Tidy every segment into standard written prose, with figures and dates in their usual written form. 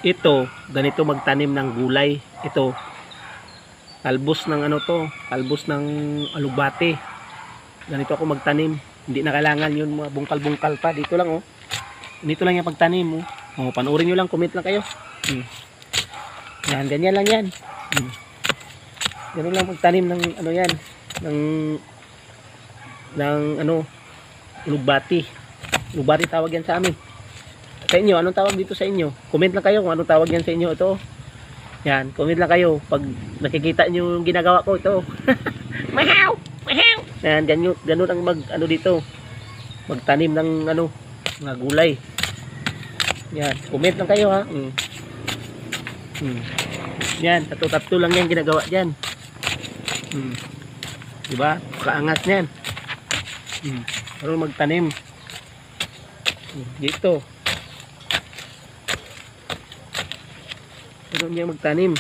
Ito, ganito magtanim ng gulay. Ito, talbos ng ano to, talbos ng alugbate. Ganito ako magtanim. Hindi na kailangan yun mga bungkal-bungkal pa. Dito lang oh. Dito lang yung pagtanim oh. Oh, panoorin nyo lang, comment lang kayo. Yan, ganyan lang yan. Ganun lang magtanim ng ano yan, ng ano, alugbati. Alugbati tawag yan sa amin. Sa inyo, anong tawag dito sa inyo? Comment lang kayo kung anong tawag yan sa inyo. Ito. Yan, comment lang kayo pag nakikita nyo yung ginagawa ko. Ito. Mahaw! Mahaw! Yan, ganun ang ano dito. Magtanim ng ano, mga gulay. Yan, comment lang kayo ha. Yan, tatlo lang yan ginagawa dyan. Diba? Kaangas yan. Pero magtanim. Dito. Ano niya magtanim?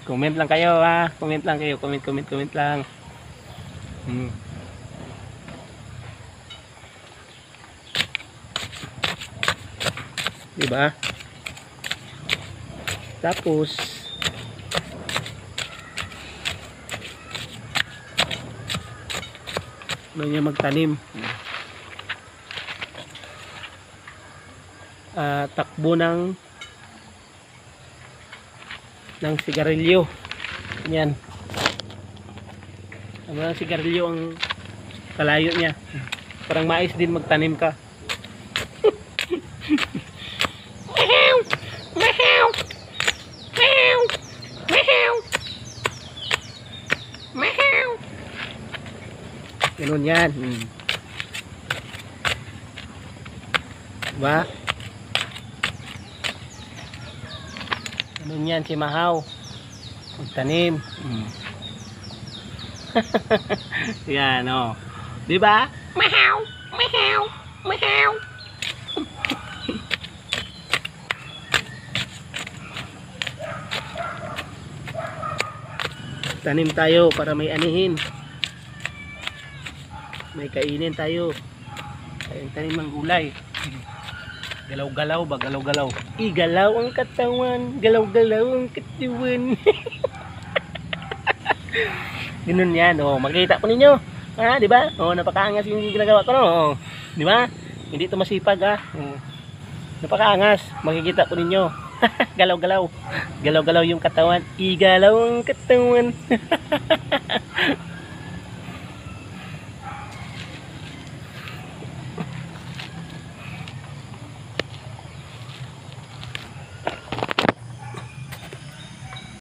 Comment lang kayo ha. Comment lang kayo. Comment lang. Diba? Tapos ano niya magtanim? Takbo ng sigarilyo. Yan. Ano ng sigarilyo ang kalayo niya. Parang mais din magtanim ka. Ganun yan. Diba? Ganun yan si Mahaw. Magtanim. Yan o. Diba? Mahaw! Mahaw! Mahaw! Tanim tayo para may anihin. May kainin tayo. Tanim ng gulay. Galaw-galaw ba? Galaw-galaw. Igalaw ang katawan. Galaw-galaw ang katawan. Ganun yan. Oh, makikita po ninyo. Ha, di ba? Oh, napakaangas yung ginagawa ko, no? Oh, di ba? Hindi ito masipag, ha? Oh. Napakaangas. Makikita po ninyo. Galaw-galaw. Galaw-galaw yung katawan. Igalaw ang katawan.